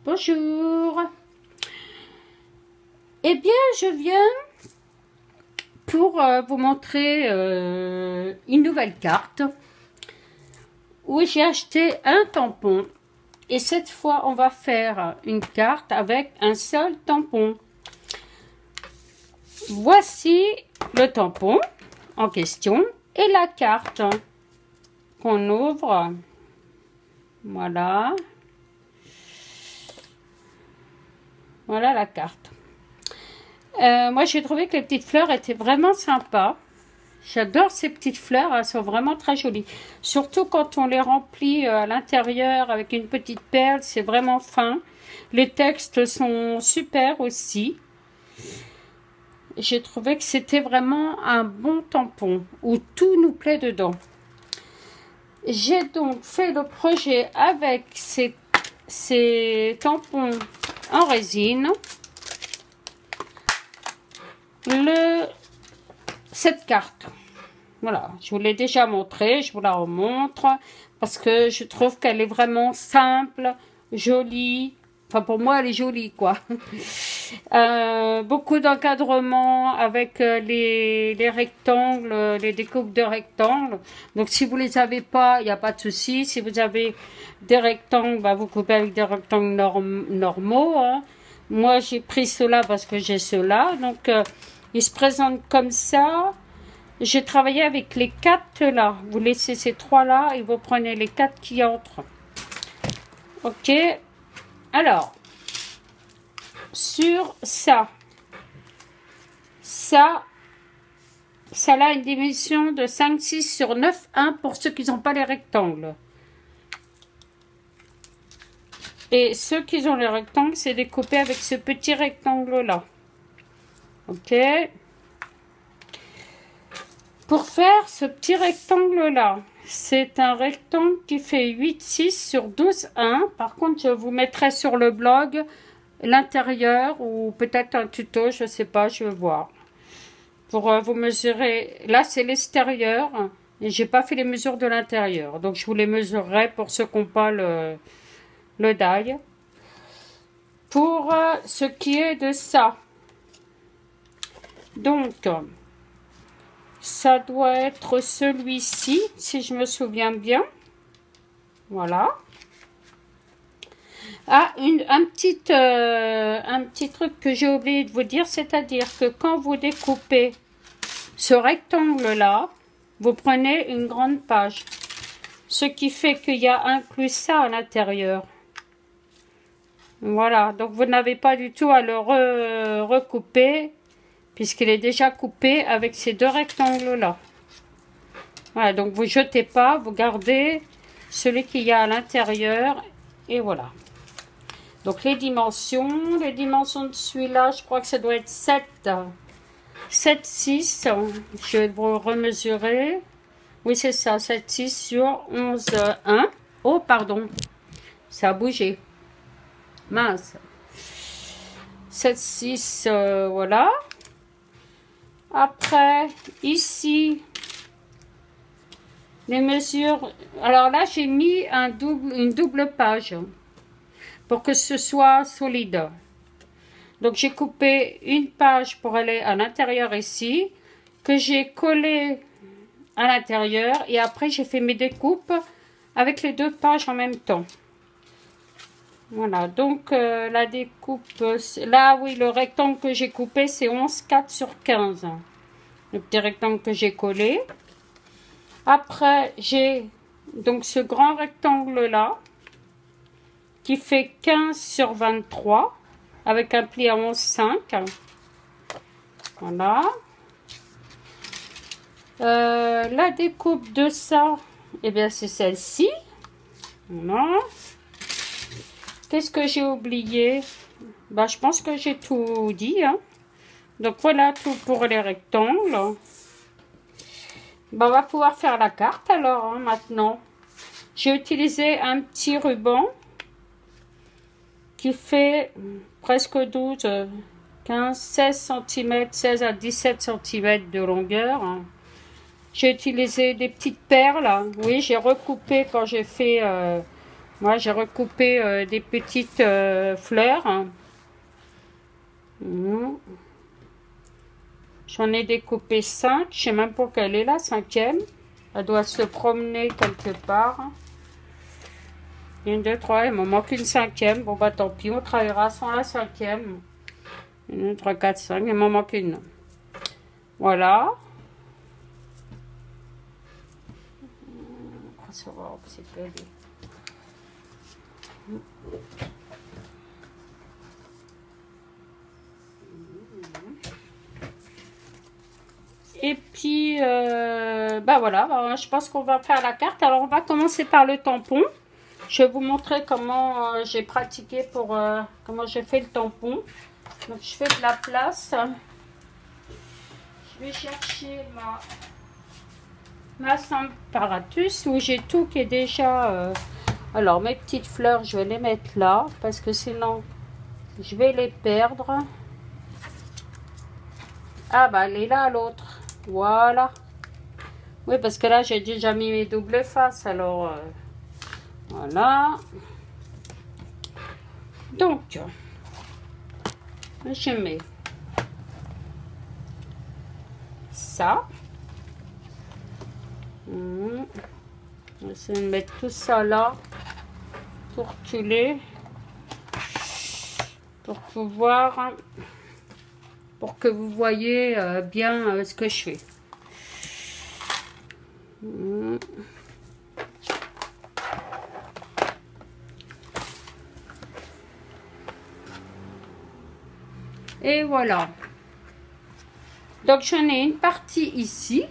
Bonjour. Eh bien, je viens pour vous montrer une nouvelle carte où j'ai acheté un tampon. Et cette fois, on va faire une carte avec un seul tampon. Voici le tampon en question et la carte qu'on ouvre. Voilà. Voilà la carte. Moi, j'ai trouvé que les petites fleurs étaient vraiment sympas. J'adore ces petites fleurs, elles sont vraiment très jolies. Surtout quand on les remplit à l'intérieur avec une petite perle, c'est vraiment fin. Les textes sont super aussi. J'ai trouvé que c'était vraiment un bon tampon où tout nous plaît dedans. J'ai donc fait le projet avec ces tampons en résine. Cette carte, voilà, je vous l'ai déjà montré, je vous la remontre parce que je trouve qu'elle est vraiment simple, jolie. Enfin, pour moi, elle est jolie, quoi. Beaucoup d'encadrement avec les rectangles, les découpes de rectangles. Donc, si vous les avez pas, il n'y a pas de souci. Si vous avez des rectangles, bah, vous coupez avec des rectangles normaux. Hein. Moi, j'ai pris cela parce que j'ai cela. Donc, il se présente comme ça. J'ai travaillé avec les 4 là. Vous laissez ces 3 là et vous prenez les 4 qui entrent. Ok. Alors, sur ça a une dimension de 5,6 sur 9,1 pour ceux qui n'ont pas les rectangles. Et ceux qui ont les rectangles, c'est découpé avec ce petit rectangle là. Ok. Pour faire ce petit rectangle là, c'est un rectangle qui fait 8,6 sur 12,1. Par contre, je vous mettrai sur le blog l'intérieur ou peut-être un tuto, je sais pas, je vais voir. Pour vous mesurer, là c'est l'extérieur et j'ai pas fait les mesures de l'intérieur. Donc je vous les mesurerai pour ceux qui n'ont pas le die. Pour ce qui est de ça. Donc, ça doit être celui-ci, si je me souviens bien. Voilà. Ah, un petit truc que j'ai oublié de vous dire, c'est-à-dire que quand vous découpez ce rectangle-là, vous prenez une grande page. Ce qui fait qu'il y a inclus ça à l'intérieur. Voilà, donc vous n'avez pas du tout à le recouper, puisqu'il est déjà coupé avec ces 2 rectangles-là. Voilà, donc vous jetez pas, vous gardez celui qu'il y a à l'intérieur, et voilà. Donc les dimensions de celui-là, je crois que ça doit être 7,6. Je vais vous remesurer. Oui, c'est ça, 7,6 sur 11,1. Oh, pardon, ça a bougé. Mince. 7,6, voilà. Après, ici, les mesures. Alors là, j'ai mis une double page pour que ce soit solide. Donc, j'ai coupé une page pour aller à l'intérieur ici, que j'ai collé à l'intérieur. Et après, j'ai fait mes découpes avec les 2 pages en même temps. Voilà, donc la découpe, là oui, le rectangle que j'ai coupé, c'est 11,4 sur 15. Le petit rectangle que j'ai collé. Après, j'ai donc ce grand rectangle là, qui fait 15 sur 23, avec un pli à 11,5. Voilà. La découpe de ça, eh bien c'est celle-ci. Voilà. Qu'est-ce que j'ai oublié? Bah, je pense que j'ai tout dit. Hein. Donc, voilà tout pour les rectangles. Bah, on va pouvoir faire la carte alors, hein, maintenant. J'ai utilisé un petit ruban qui fait presque 12, 15, 16 cm, 16 à 17 cm de longueur. Hein. J'ai utilisé des petites perles. Hein. Oui, j'ai recoupé quand j'ai fait Moi, j'ai recoupé des petites fleurs. J'en ai découpé 5. Je sais même pas quelle est la 5e. Elle doit se promener quelque part. 1, 2, 3. Il me manque une 5e. Bon, bah tant pis, on travaillera sans la 5e. 1, 2, 3, 4, 5. Il m'en manque une. Voilà. On va savoir où c'est qu'elle est. Et puis, bah voilà, bah, je pense qu'on va faire la carte. Alors, on va commencer par le tampon. Je vais vous montrer comment j'ai pratiqué pour, comment j'ai fait le tampon. Donc, je fais de la place. Je vais chercher ma Samparatus où j'ai tout qui est déjà... Alors, mes petites fleurs, je vais les mettre là parce que sinon, je vais les perdre. Ah, bah, elle est là, l'autre. Voilà. Oui, parce que là, j'ai déjà mis mes doubles faces. Alors, voilà. Donc, je mets ça. On va essayer de mettre tout ça là. Pour reculer. Pour pouvoir... Pour que vous voyez bien ce que je fais. Et voilà. Donc j'en ai une partie ici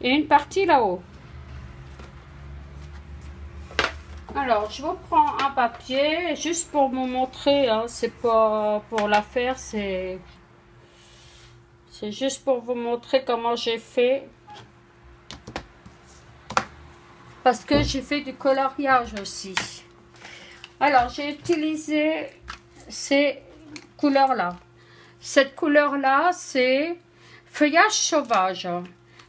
et une partie là-haut. Alors je vous prends un papier juste pour vous montrer, hein, c'est pas pour la faire, c'est juste pour vous montrer comment j'ai fait. Parce que j'ai fait du coloriage aussi. Alors j'ai utilisé ces couleurs là. Cette couleur là c'est feuillage sauvage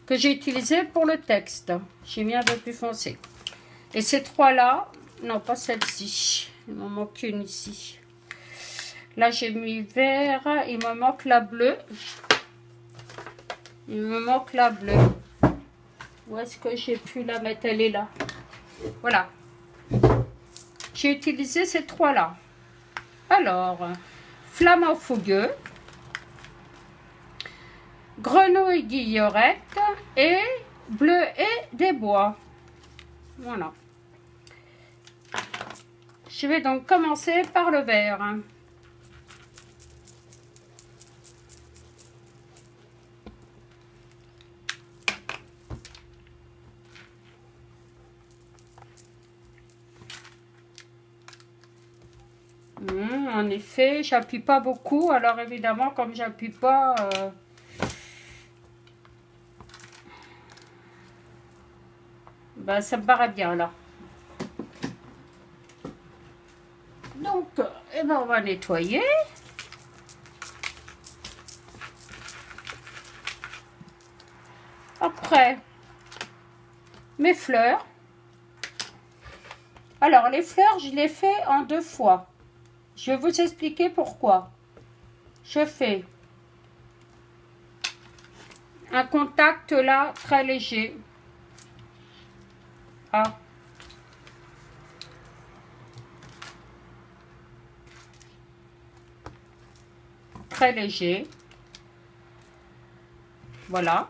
que j'ai utilisé pour le texte. J'ai mis un peu plus foncé. Et ces trois là, non pas celle-ci, il m'en manque une ici. Là j'ai mis vert, il me manque la bleue. Il me manque la bleue. Où est-ce que j'ai pu la mettre? Elle est là. Voilà. J'ai utilisé ces trois là. Alors, flamant fougueux, grenouille guillerette et bleu et des bois. Voilà. Je vais donc commencer par le vert. En effet, j'appuie pas beaucoup. Alors évidemment, comme j'appuie pas, ben, ça me paraît bien là. Donc, eh ben, on va nettoyer. Après, mes fleurs. Alors, les fleurs, je les fais en 2 fois. Je vais vous expliquer pourquoi. Je fais un contact là, très léger. Ah. Très léger. Voilà.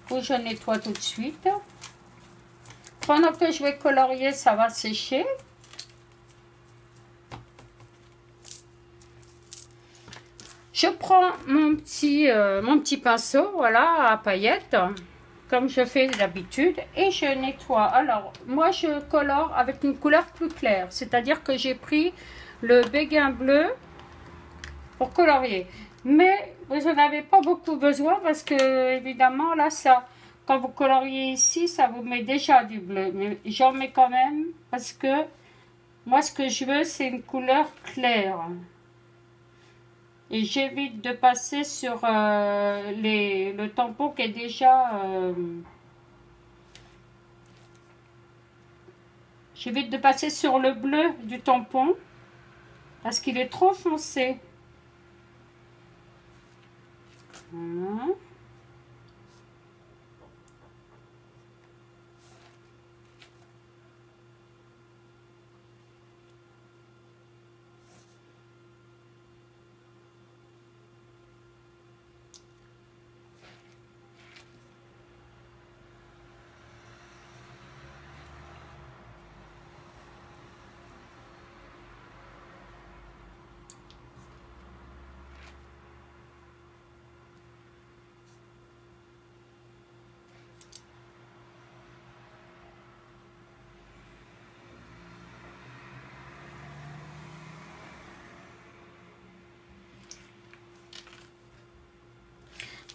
Où je nettoie tout de suite. Pendant que je vais colorier, ça va sécher. Je prends mon petit pinceau, voilà, à paillettes, comme je fais d'habitude, et je nettoie. Alors, moi, je colore avec une couleur plus claire, c'est-à-dire que j'ai pris le béguin bleu pour colorier. Mais vous n'en avez pas beaucoup besoin parce que, évidemment, là, ça, quand vous coloriez ici, ça vous met déjà du bleu. Mais j'en mets quand même parce que moi, ce que je veux, c'est une couleur claire. Et j'évite de passer sur le tampon qui est déjà J'évite de passer sur le bleu du tampon parce qu'il est trop foncé. Voilà.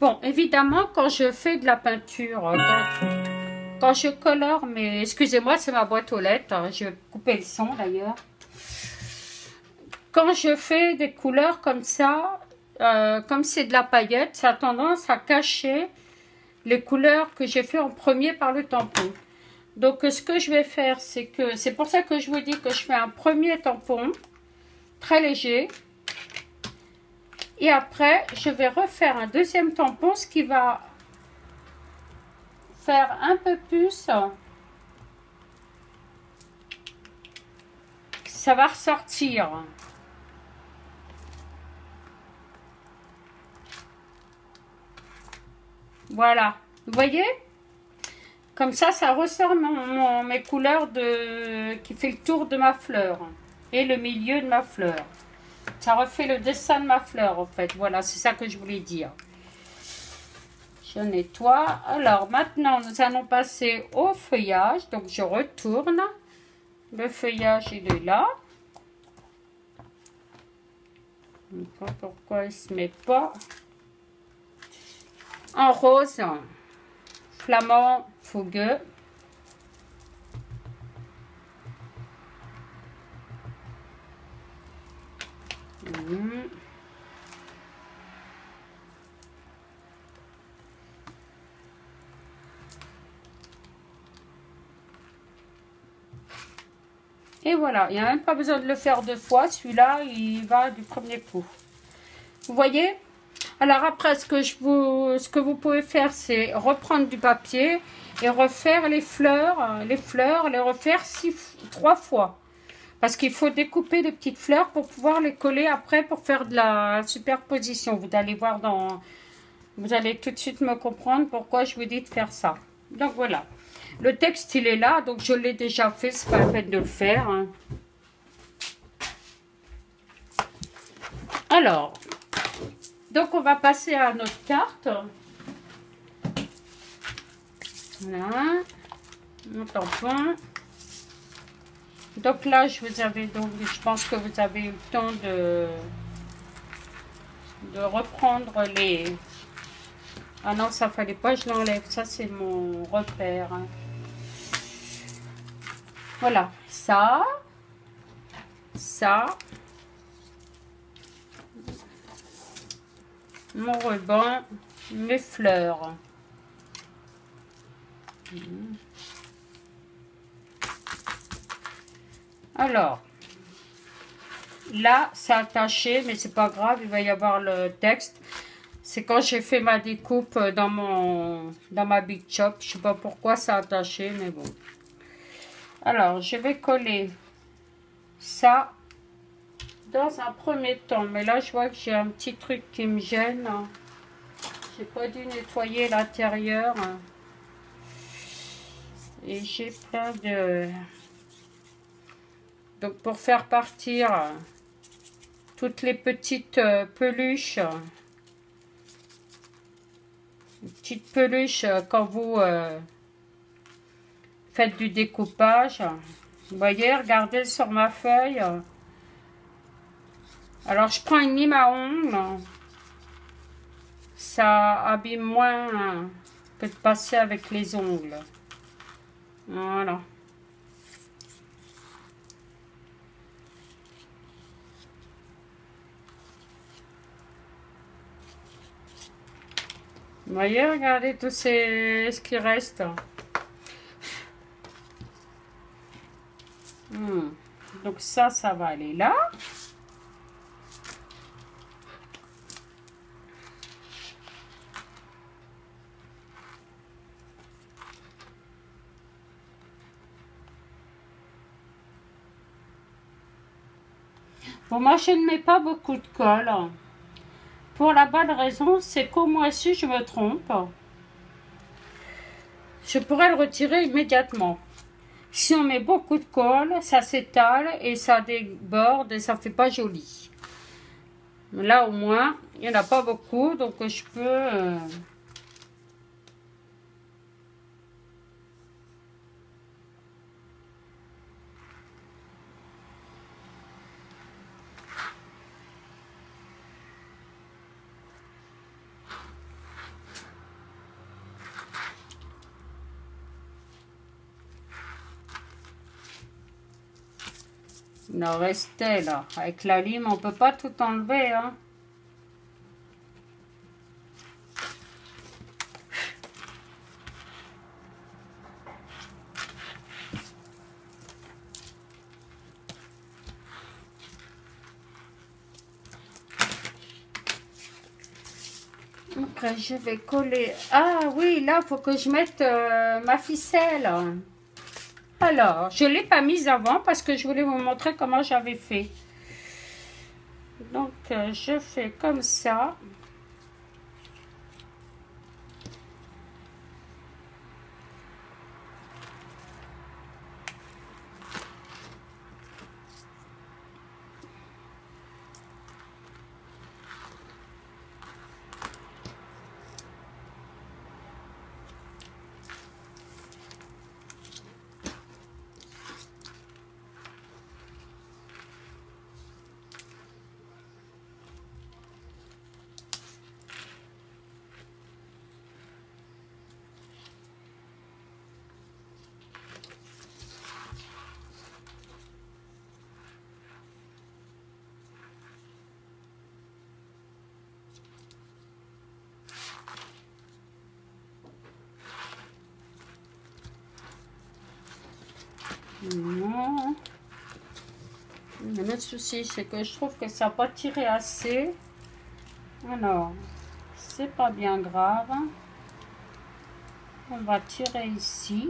Bon, évidemment, quand je fais de la peinture, quand je colore, mais excusez-moi, c'est ma boîte aux lettres, hein, je vais couper le son d'ailleurs. Quand je fais des couleurs comme ça, comme c'est de la paillette, ça a tendance à cacher les couleurs que j'ai fait en premier par le tampon. Donc, ce que je vais faire, c'est pour ça que je vous dis que je fais un premier tampon, très léger. Et après, je vais refaire un deuxième tampon, ce qui va faire un peu plus. Ça va ressortir. Voilà. Vous voyez? Comme ça ressort mes couleurs qui fait le tour de ma fleur. Et le milieu de ma fleur. Ça refait le dessin de ma fleur, en fait. Voilà, c'est ça que je voulais dire. Je nettoie. Alors, maintenant, nous allons passer au feuillage. Donc, je retourne. Le feuillage, il est là. Je ne sais pas pourquoi il ne se met pas. En rose, flamand, fougueux. Et voilà, il n'y a même pas besoin de le faire deux fois. Celui-là, il va du premier coup. Vous voyez? Alors après, ce que vous pouvez faire, c'est reprendre du papier et refaire les fleurs, les refaire 3 fois. Parce qu'il faut découper les petites fleurs pour pouvoir les coller après pour faire de la superposition. Vous allez voir vous allez tout de suite me comprendre pourquoi je vous dis de faire ça. Donc voilà. Le texte, il est là, donc je l'ai déjà fait, c'est pas la peine de le faire. Hein. Alors, donc on va passer à notre carte. Voilà, mon tampon. Donc là, je pense que vous avez eu le temps de reprendre les... Ah non, ça fallait pas, je l'enlève. Ça, c'est mon repère. Hein. Voilà, ça, mon ruban, mes fleurs. Alors, là, c'est attaché, mais c'est pas grave, il va y avoir le texte. C'est quand j'ai fait ma découpe dans ma Big Shop. Je sais pas pourquoi c'est attaché, mais bon. Alors, je vais coller ça dans un premier temps. Mais là, je vois que j'ai un petit truc qui me gêne. J'ai pas dû nettoyer l'intérieur. Et j'ai plein de... Donc, pour faire partir toutes les petites peluches... Petite peluche quand vous faites du découpage. Vous voyez, regardez sur ma feuille. Alors, je prends une lime à ongles. Ça abîme moins que de passer avec les ongles. Voilà. Vous voyez, regardez tout ce qui reste. Hmm. Donc ça va aller là. Bon, moi, je ne mets pas beaucoup de colle. Pour la bonne raison, c'est qu'au moins si je me trompe, je pourrais le retirer immédiatement. Si on met beaucoup de colle, ça s'étale et ça déborde et ça fait pas joli. Là, au moins, il n'y en a pas beaucoup, donc je peux... Il en restait là. Avec la lime, on peut pas tout enlever, hein. Donc, je vais coller. Ah oui, là, il faut que je mette ma ficelle. Alors, je ne l'ai pas mise avant parce que je voulais vous montrer comment j'avais fait. Donc, je fais comme ça. Non. Le souci, c'est que je trouve que ça n'a pas tiré assez. Alors, c'est pas bien grave. On va tirer ici.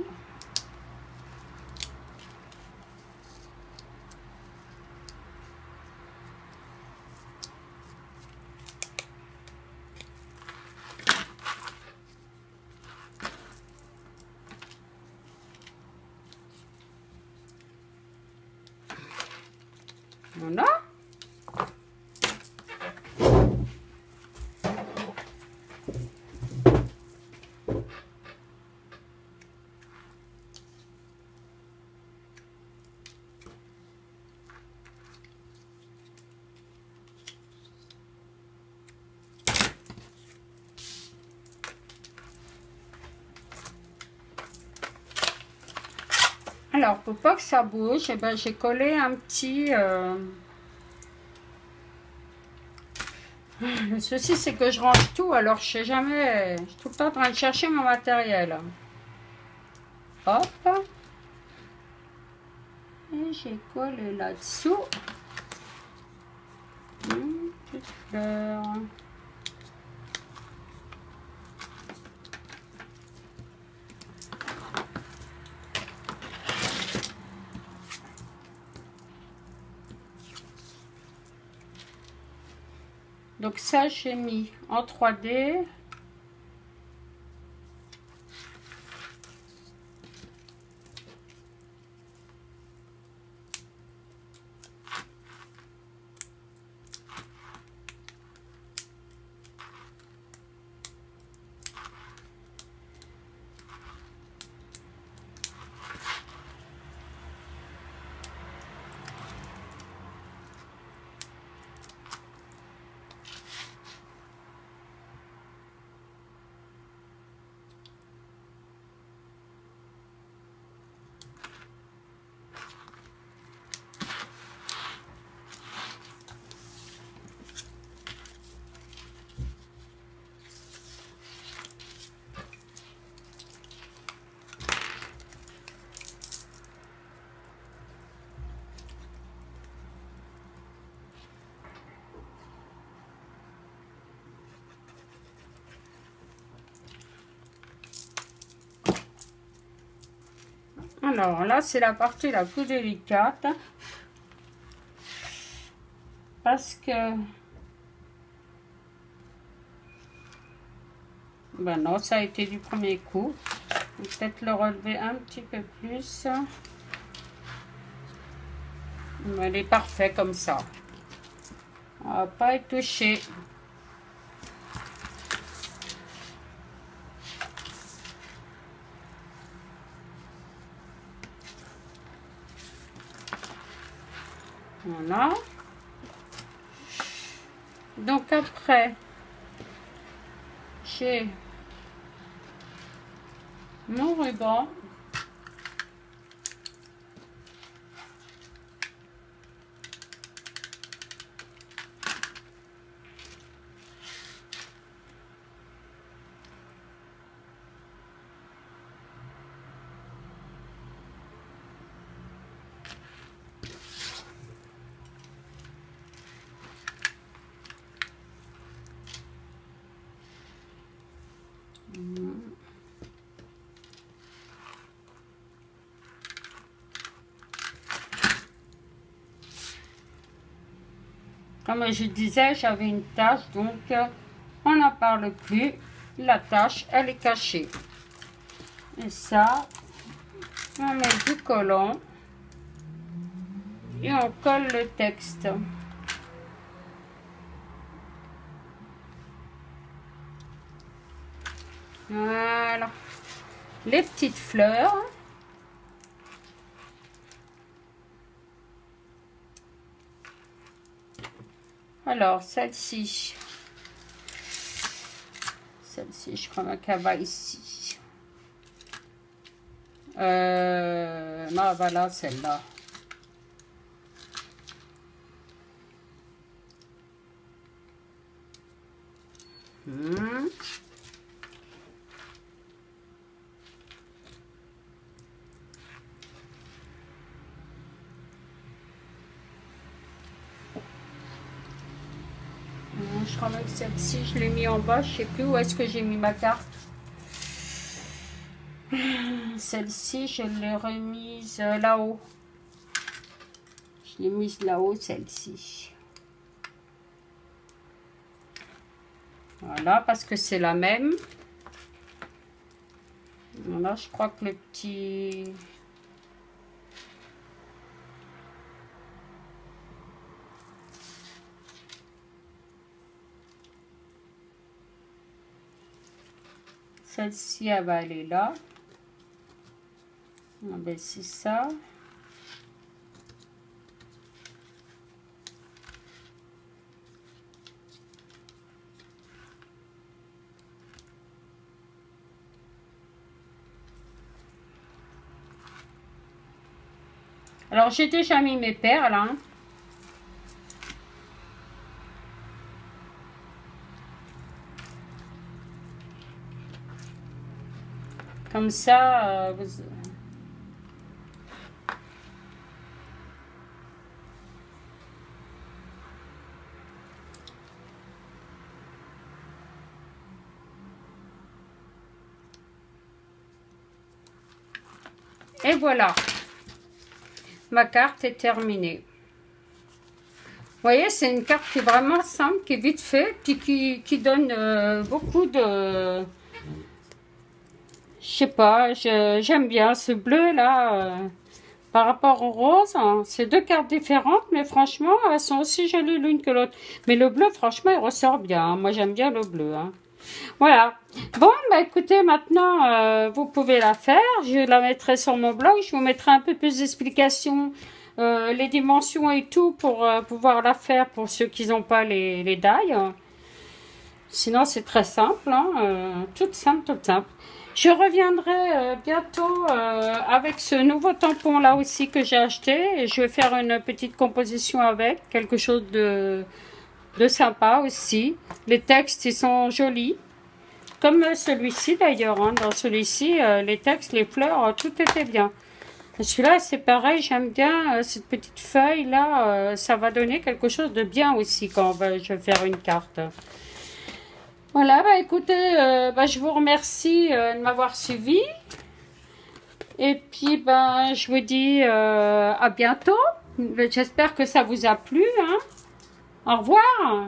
Voilà. Alors, pour pas que ça bouge, eh ben, j'ai collé un petit... Le souci, c'est que je range tout, alors je sais jamais... Je suis tout le temps en train de chercher mon matériel. Hop. Et j'ai collé là-dessous. Une petite fleur. Donc ça, j'ai mis en 3D. Alors là, c'est la partie la plus délicate. Parce que... Ben non, ça a été du premier coup. Peut-être le relever un petit peu plus. Mais elle est parfaite comme ça. On va pas être touché. Voilà. Donc après, j'ai mon ruban. Comme je disais, j'avais une tache, donc on n'en parle plus. La tache, elle est cachée. Et ça, on met du collant et on colle le texte. Voilà. Les petites fleurs. Alors, celle-ci, je crois qu'elle va ici. Non, voilà, celle-là. Je crois que celle-ci, je l'ai mis en bas. Je sais plus où est-ce que j'ai mis ma carte. Celle-ci, je l'ai remise là-haut. Je l'ai mise là-haut, celle-ci. Voilà, parce que c'est la même. Voilà, je crois que le petit... Celle-ci, elle va aller là. Ah ben, c'est ça. Alors, j'ai déjà mis mes perles, hein. Comme ça, et voilà. Ma carte est terminée. Vous voyez, c'est une carte qui est vraiment simple, qui est vite fait, puis qui donne beaucoup de... Je sais pas, j'aime bien ce bleu là, par rapport au rose. Hein. C'est deux cartes différentes, mais franchement, elles sont aussi jolies l'une que l'autre. Mais le bleu, franchement, il ressort bien. Hein. Moi, j'aime bien le bleu. Hein. Voilà. Bon, bah écoutez, maintenant, vous pouvez la faire. Je la mettrai sur mon blog. Je vous mettrai un peu plus d'explications, les dimensions et tout, pour pouvoir la faire pour ceux qui n'ont pas les dailles. Sinon, c'est très simple. Hein, toute simple, toute simple. Je reviendrai bientôt avec ce nouveau tampon là aussi que j'ai acheté. Et je vais faire une petite composition avec, quelque chose de sympa aussi. Les textes, ils sont jolis. Comme celui-ci d'ailleurs. Hein. Dans celui-ci, les textes, les fleurs, tout était bien. Celui-là, c'est pareil, j'aime bien cette petite feuille là. Ça va donner quelque chose de bien aussi quand je vais faire une carte. Voilà, bah écoutez, je vous remercie de m'avoir suivi. Et puis, ben, je vous dis à bientôt. J'espère que ça vous a plu, hein. Au revoir.